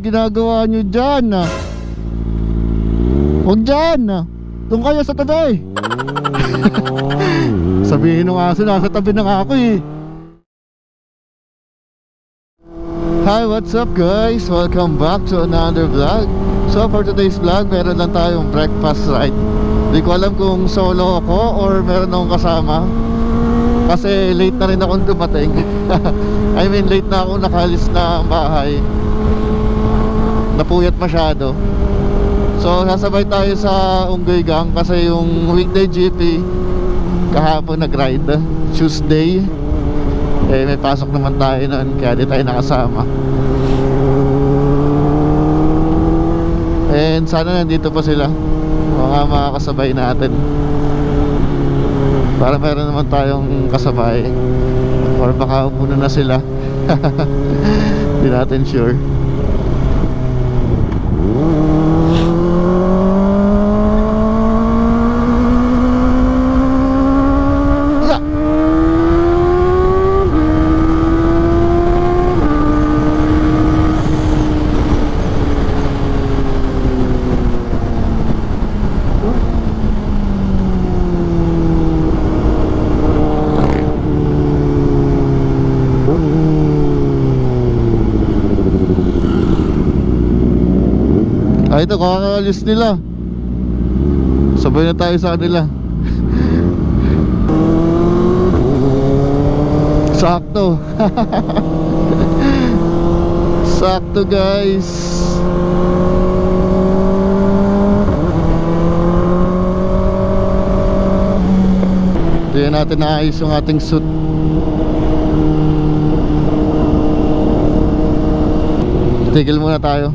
ginagawa nyo dyan? Huwag dyan! Doon kayo sa tabi! Sabihin nung aso, nasa tabi na nga ako eh. Hi, what's up guys? Welcome back to another vlog. So for today's vlog, meron lang tayong breakfast ride. Hindi ko alam kung solo ako or meron akong kasama, kasi late na rin akong dumating. I mean late na akong nakalis na ang bahay. Napuyat masyado. So sasabay tayo sa Unggoy Gang kasi yung weekday GP kahapon nag-ride, Tuesday. Eh may pasok naman tayo noon kaya di tayo nakasama. And sana nandito pa sila, mga kasabay natin, para meron naman tayong kasabay. Or baka umuna na sila. Hindi natin sure. Ay, ito, kakaalis nila. Sabay na tayo sa kanila. Sakto. Sakto guys. Hindi natin naayos yung ating suit. Tigil muna tayo.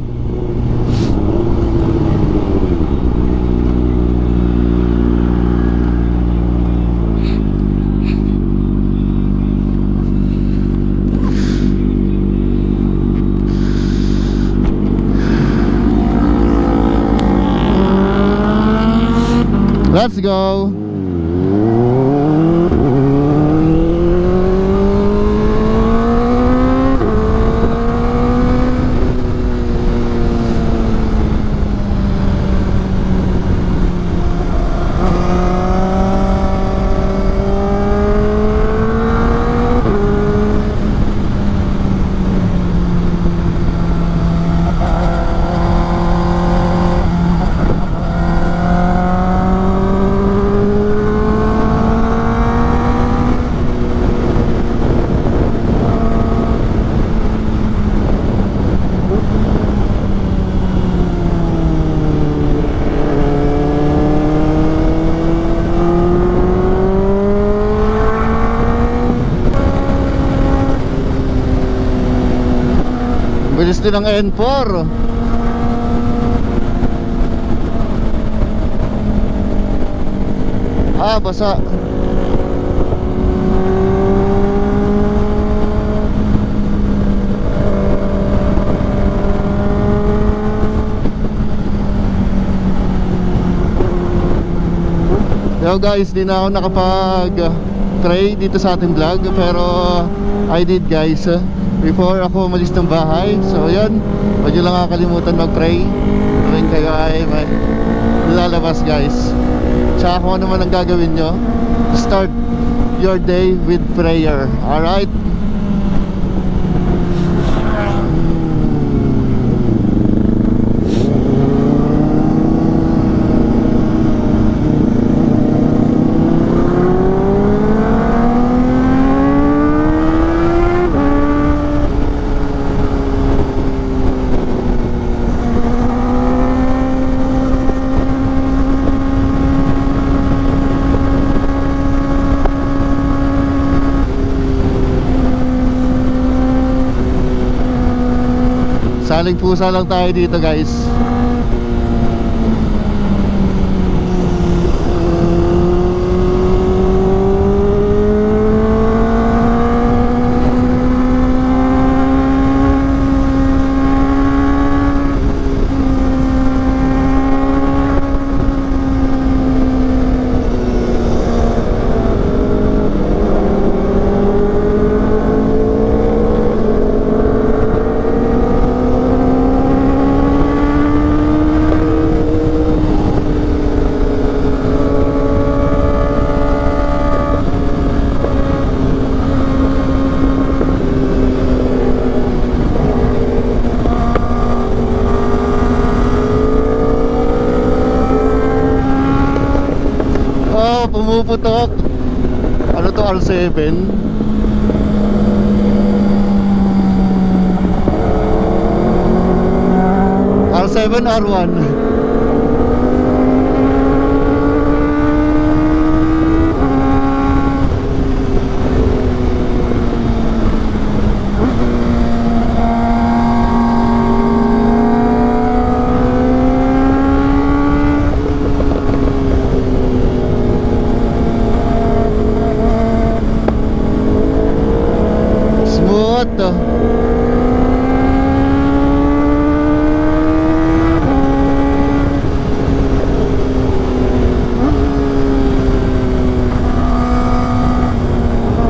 Let's go. Bilis din ang N4. Ah, basa. Yo guys, di na ako nakapag-pray dito sa ating vlog, pero I did guys before ako umalis ng bahay. So yan, huwag nyo lang kakalimutan mag-pray tuwing kayo ay may lalabas guys. Tsaka kung ano man ang gagawin nyo, start your day with prayer. Alright? Saling pusa lang tayo dito guys. Pumuputok. Ano to, R7? R7, R1. Smooth.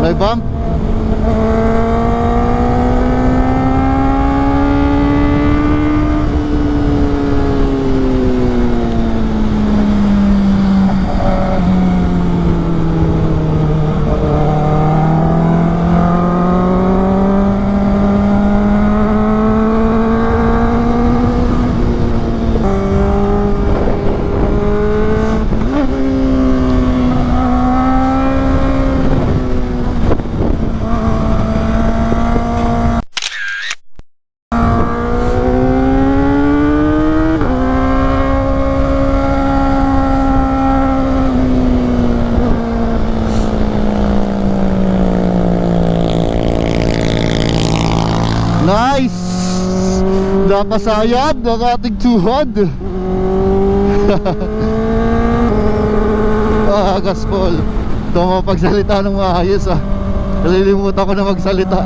May bump. Nice! Napasayad ng ating tuhod. Gaspol. Ito mo pagsalita ng maayos ah. Nalilimutan ko na magsalita.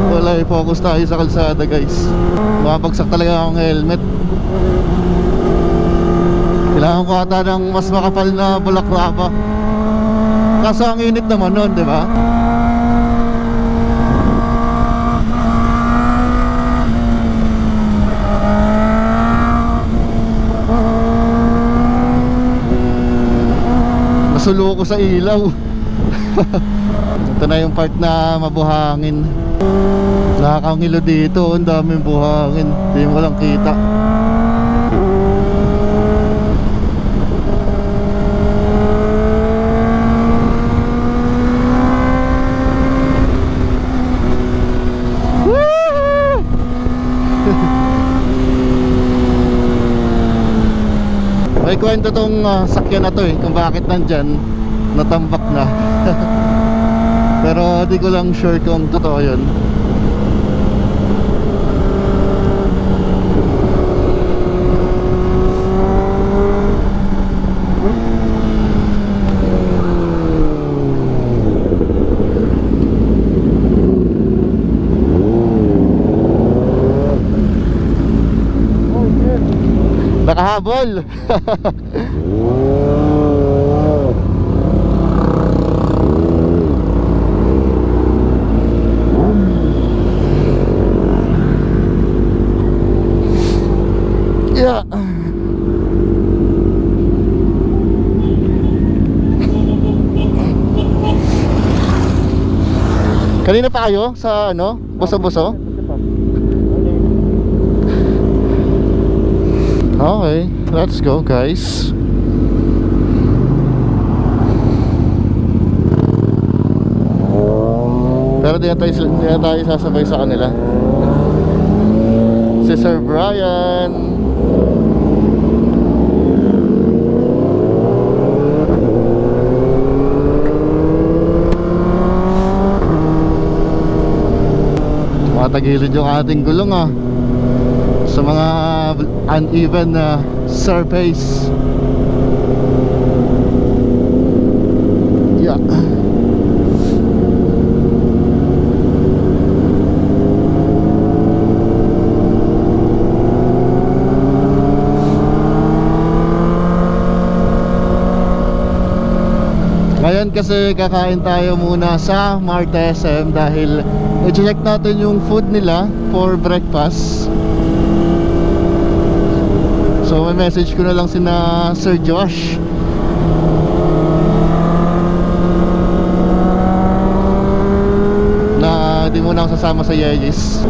Wala, i-focus tayo sa kalsada guys. Mapagsak talaga akong helmet. Kailangan ko ata ng mas makapal na bulaklava. Kaso ang init naman nun, di ba? Nasulo ko sa ilaw. Ito na yung part na mabuhangin. Nakakangilo dito, ang daming buhangin. Hindi mo lang kita. May kwento tong sakyan na to eh, kung bakit nandyan natambak na. Pero di ko lang sure kung totoo yun. Nakahabol. Yeah. Kanina pa kayo sa ano? Boso-boso? Okay, let's go guys. Pero di na tayo sasabay sa kanila. Si Sir Brian. Matagilid yung ating gulong ah, sa mga uneven na surface. Yeah. Ngayon kasi kakain tayo muna sa Mart SM dahil i-check natin yung food nila for breakfast. So may message ko na lang sina Sir Josh. Na di mo na ako sasama sa Yeyes.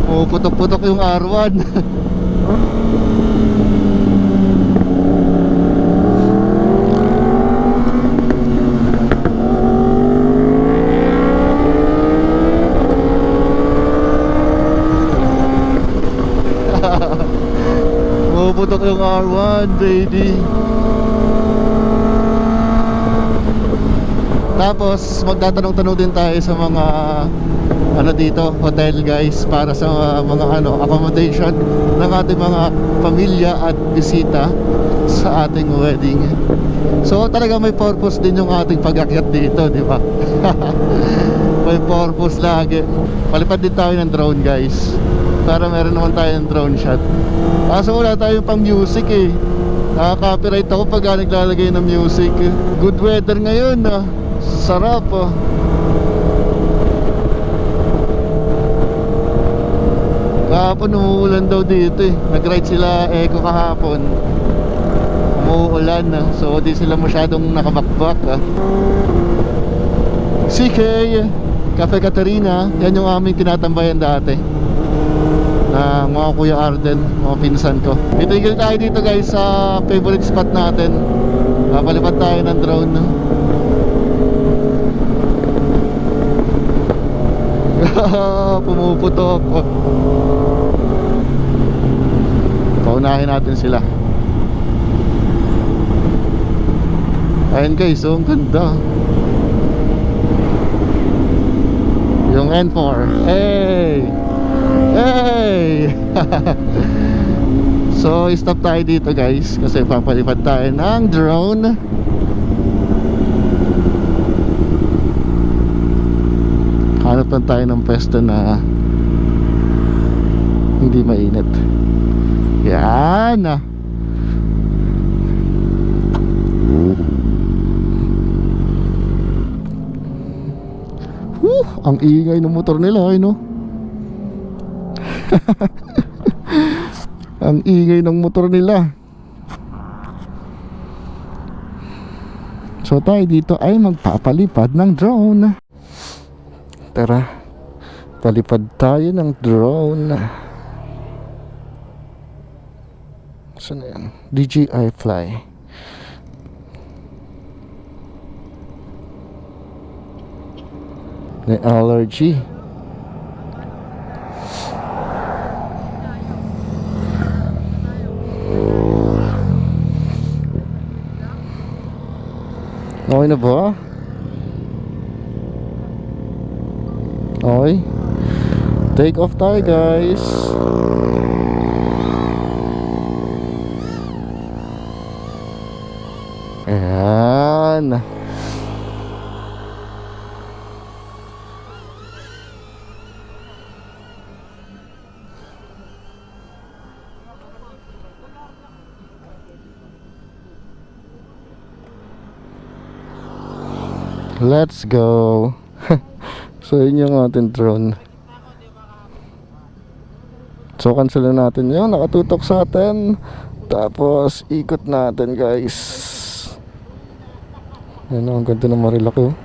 Puputok-putok yung R1. pumuputok yung R1, baby. Tapos magtatanong-tanong din tayo sa mga ano dito, hotel guys, para sa mga accommodation ng ating mga pamilya at bisita sa ating wedding. So talaga may purpose din yung ating pag-akyat dito, di ba? May purpose lagi. Palipad din tayo ng drone guys, para meron naman tayong drone shot. Kaso wala tayong pang music eh. Nakaka-copyright ako pag naglalagay ng music. Good weather ngayon ah. Sarap ah. Kahapon umuulan daw dito eh. Nag-ride sila Eco kahapon. Umuulan na. So di sila masyadong nakabakbak ah. CK Cafe Caterina, yan yung aming tinatambayan dati na mga Kuya Arden, mga pinsan ko. Itigil tayo dito guys sa favorite spot natin. Papalipad tayo ng drone. Pumuputok. Paunahin natin sila. Ayun guys, oh, ang ganda. Yung N4. Hey! Hey! So, stop tayo dito guys kasi papalipad tayo ng drone. Hanap lang tayo ng pwesto na hindi mainit. Yan! Ang ingay ng motor nila, ay no? Ang ingay ng motor nila. So tayo dito ay magpapalipad ng drone. Tara, palipad tayo ng drone. Saan na yan? DJI Fly. May allergy. Okay na ba? Okay. Take off tayo guys. Ayan. Let's go. So yun yung ating drone. So cancel natin yun. Nakatutok sa atin. Tapos ikot natin guys. Yan o, ang ganda ng Marilaki oh.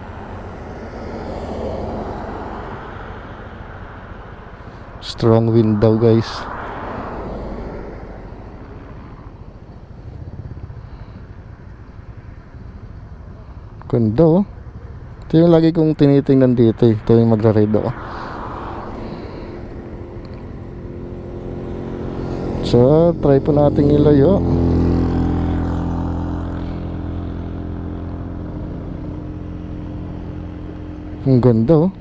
Strong wind daw guys. Ganda oh. Ito yung lagi kong tinitingnan dito eh. Ito yung magra-ride ako. So, try po natin ilayo. Ang ganda oh.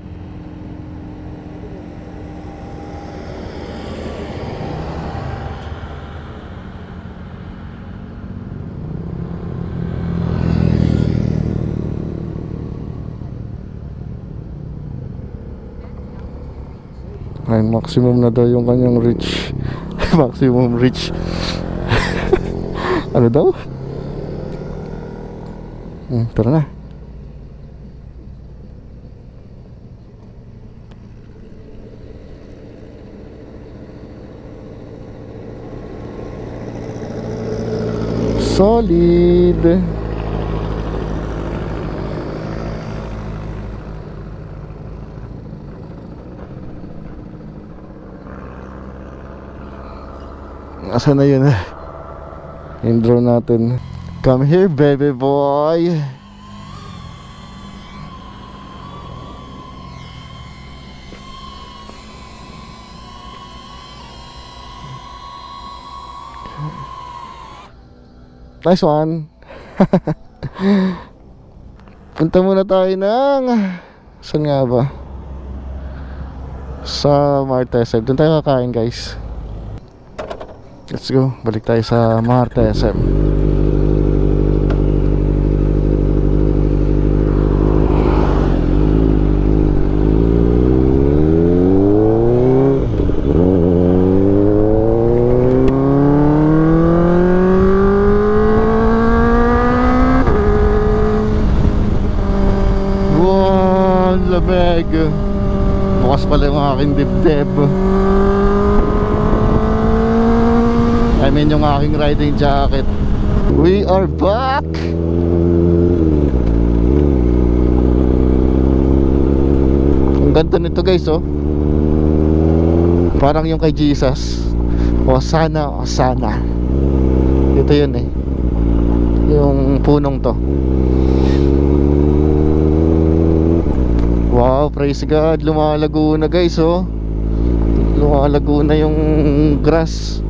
Ay, maximum na daw yung kanyang reach. Maximum reach. Ano daw? Tara na. Solid. Asan na yun? Yung drone natin. Come here baby boy. Nice one. Punta muna tayo ng saan nga ba? Sa Martes SM. Doon tayo kakain guys. Let's go. Balik tayo sa Martes SM. Lamig. Bukas pala yung aking dibdib. I mean yung aking riding jacket. We are back. Ang ganda nito guys oh. Parang yung kay Jesus. Hosanna, Hosanna. Ito yun eh. Yung punong to. Wow, praise God. Lumalago na guys oh. Lumalago na yung grass.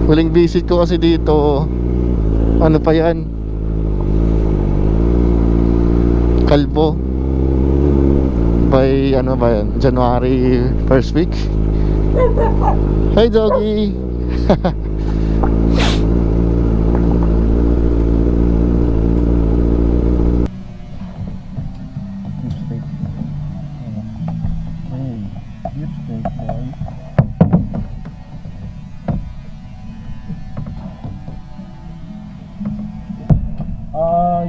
Huling visit ko kasi dito, ano pa yan, kalbo. By ano ba yan, January 1st week. Hey doggy.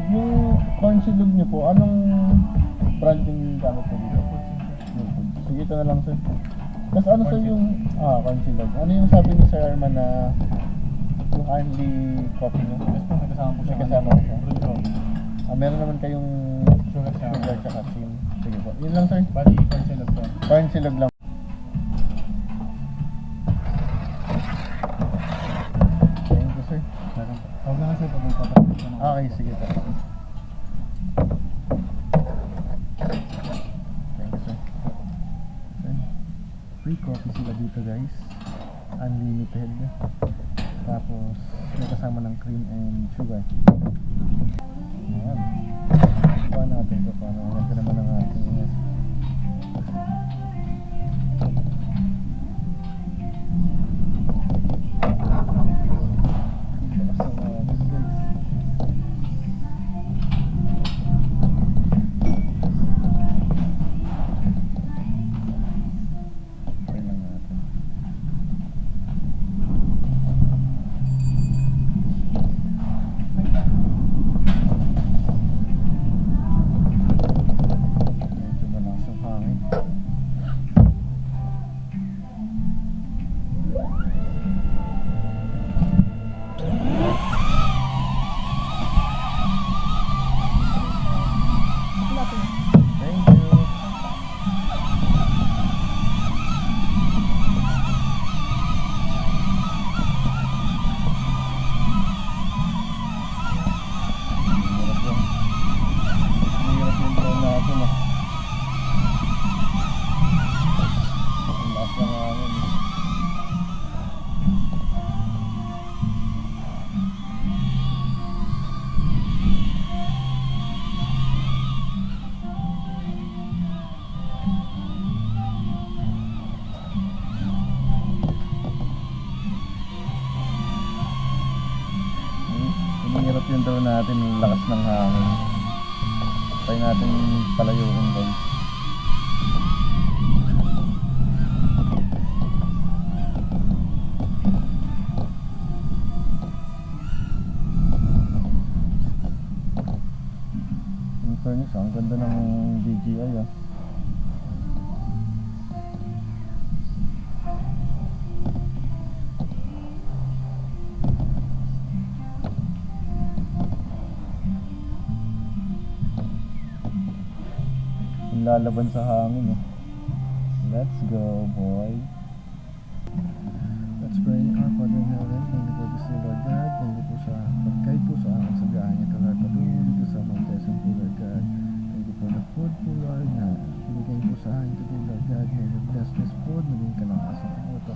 Yung corn silog nyo po, anong brand yung gamit po dito? Sige, ito na lang sir. Tapos ano sir yung, corn silog. Ano yung sabi ni Sir Arman na yung only coffee nyo? Yes po, may kasama po siya. May kasama po siya. Meron naman kayong sugar tsaka cream. Sige po, yun lang sir. Bali, corn silog po. Corn silog lang. Thank you sir. Huwag na nga sir, pag-papa. Okay, sige po. Thank you sir. Free coffee sila dito guys. Unlimited. Tapos may kasama ng cream and sugar. Ayan. Iba natin ito para maganda naman ang ating yung drone natin, yung lakas ng hangin. Try natin palayuin guys. In fairness, ang ganda ng DJI ah. Lalaban sa hangin eh. Let's go boy. Let's pray. Our Father in heaven, thank you for this day Lord God. Thank you po sa pag-guide po sa akin sa gaan ito Lord. Patuloy dito sa Mount SM po Lord God. Thank you for the food po Lord na binigay po sa akin today Lord God, may you bless this food, maging kalakasan po ito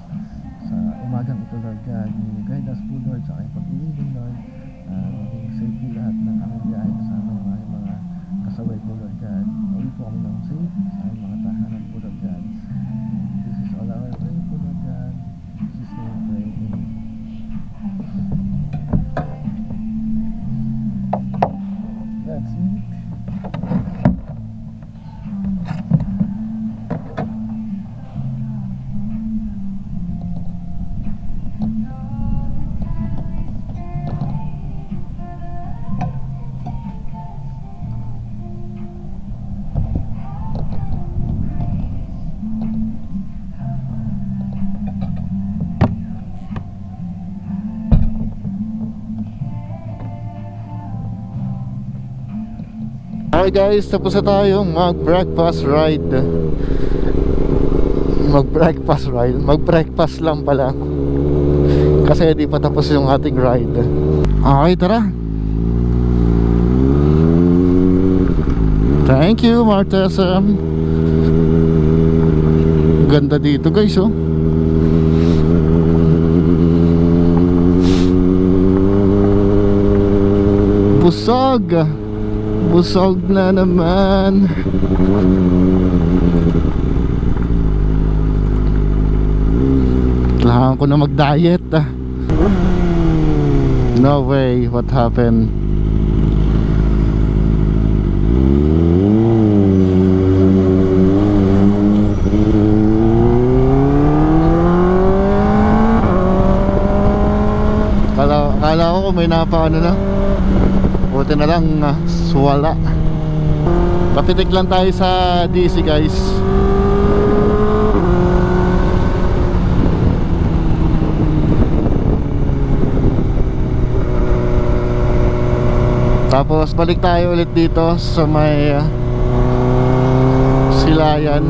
sa umagang ito, Lord God. May you guide us po, Lord, sa kayong pag-uwi din, Lord. Maging safety lahat ng aming biyahe kasama yung mga kasaway po, Lord God. Uwi po kami ng safe sa aming mga tahanan po, Lord God. This is all our prayer po, Lord God. In Jesus' name we pray. Amen. That's it. Okay guys, tapos na tayong mag-breakfast ride. Mag-breakfast lang pala. Kasi di pa tapos yung ating ride. Okay, tara. Thank you, Martesa. Ganda dito guys, oh. Busog na naman. Kailangan ko na mag-diet. No way, what happened? Kala ko may napaano na. Buti na lang wala. Papitik lang tayo sa DC guys. Tapos balik tayo ulit dito sa may Silayan.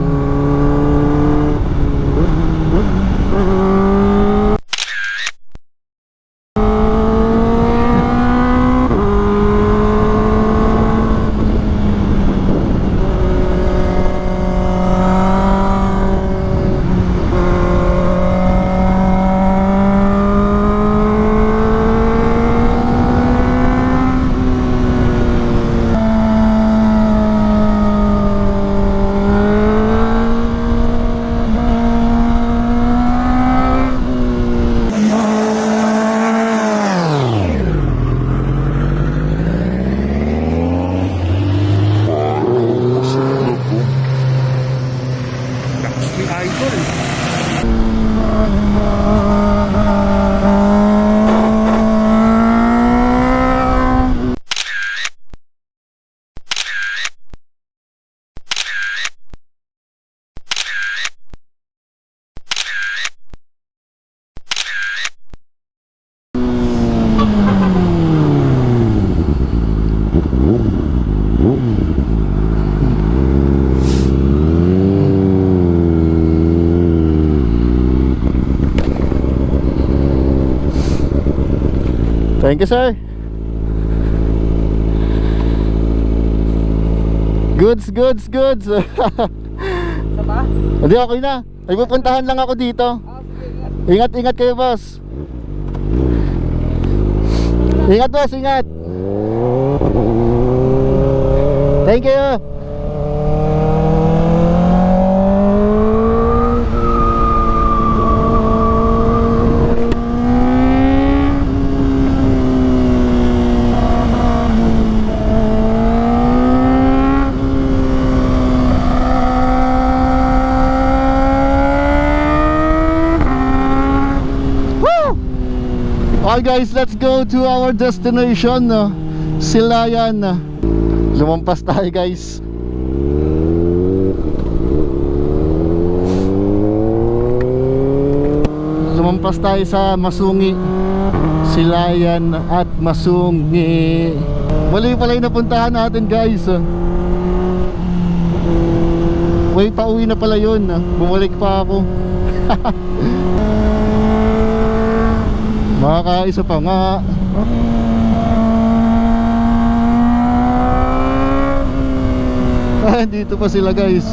Thank you, sir. Goods. Isa pa? Hindi, okay na. Ay, pupuntahan lang ako dito. Ingat kayo, boss. Ingat, boss, ingat. Thank you. Okay guys, let's go to our destination, Silayan. Lumampas tayo guys. Lumampas tayo sa Masungi, Silayan at Masungi. Mali pala yung napuntahan natin guys. Way pa uwi na pala yun. Bumalik pa ako. Makakaisa pa nga. Dito pa sila guys.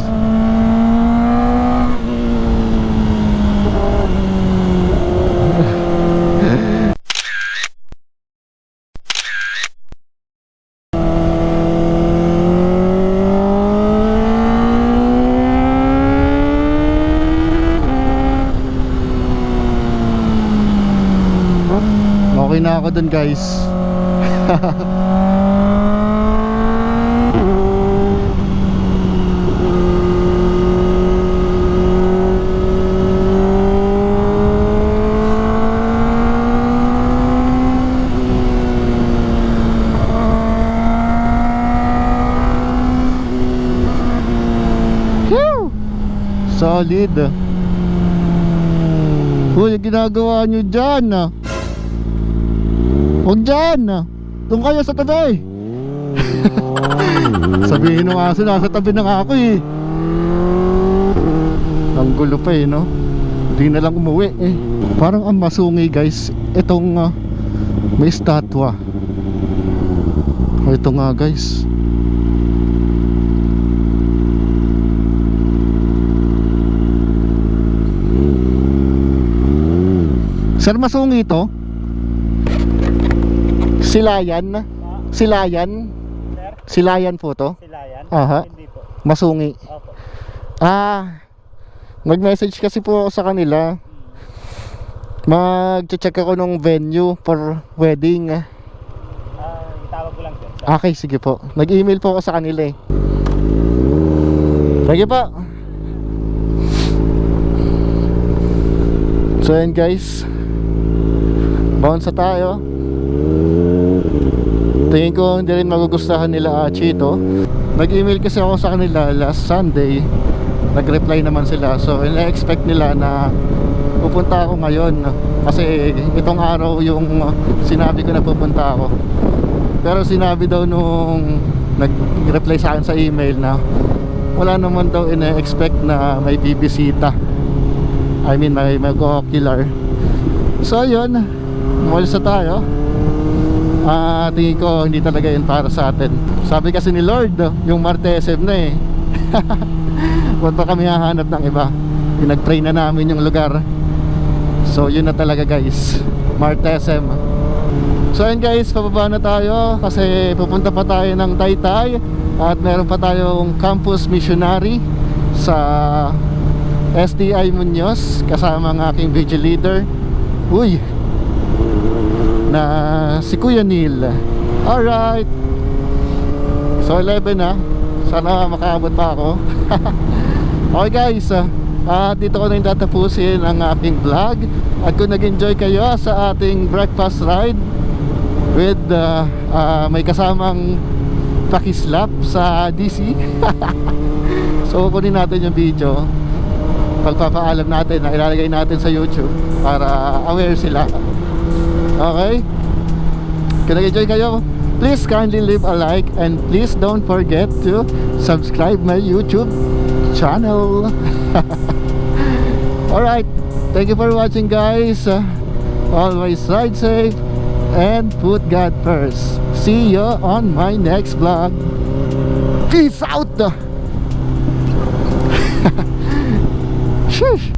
ako dun guys. Phew! Solid. Uy, ginagawa nyo dyan huwag dyan doon kayo sa tabi. Sabihin nung aso, nasa tabi na nga ako eh. Ang gulo pa eh, no? Hindi na lang umuwi eh. Parang ang masungi guys itong may statwa. Ito nga guys. Sir, masungi ito? Silayan? Silayan? Sir? Silayan po to? Silayan? Aha. Hindi po. Masungi. Opo. Nag-message kasi po ako sa kanila. Mag-check ako ng venue for wedding. Itawag ko lang sir. Okay, sige po. Nag-email po ako sa kanila eh. Sige po. So yan guys, bounce tayo. Tingin ko hindi rin magugustuhan nila Chito. Nag-email kasi ako sa kanila last Sunday. Nag-reply naman sila. So ina-expect nila na pupunta ako ngayon. Kasi itong araw yung sinabi ko na pupunta ako. Pero sinabi daw nung nag-reply sa akin sa email na wala naman daw ina-expect na may bibisita. I mean may mag-ocular. So yun, umalis na tayo. Tingin ko hindi talaga yun para sa atin. Sabi kasi ni Lord, yung Martesem na eh. Huwag pa kami hahanap ng iba. Pinag-pray na namin yung lugar. So yun na talaga guys, Martesem. So yun guys, pababa na tayo kasi pupunta pa tayo ng Taytay. At meron pa tayong campus missionary sa SDI Muñoz kasama ng aking vigil leader. Uy, na si Kuya Neil. Alright. So 11 na. Sana makaabot pa ako. Okay guys, dito ko na yung tatapusin ang aking vlog. At kung nag-enjoy kayo sa ating breakfast ride with may kasamang pakislap sa DC. So kunin natin yung video. Pagpapaalam natin na ilalagay natin sa YouTube para aware sila. Okay? Kung nag-enjoy kayo, please kindly leave a like and please don't forget to subscribe my YouTube channel. Alright, thank you for watching guys. Always ride safe and put God first. See you on my next vlog. Peace out. Sheesh.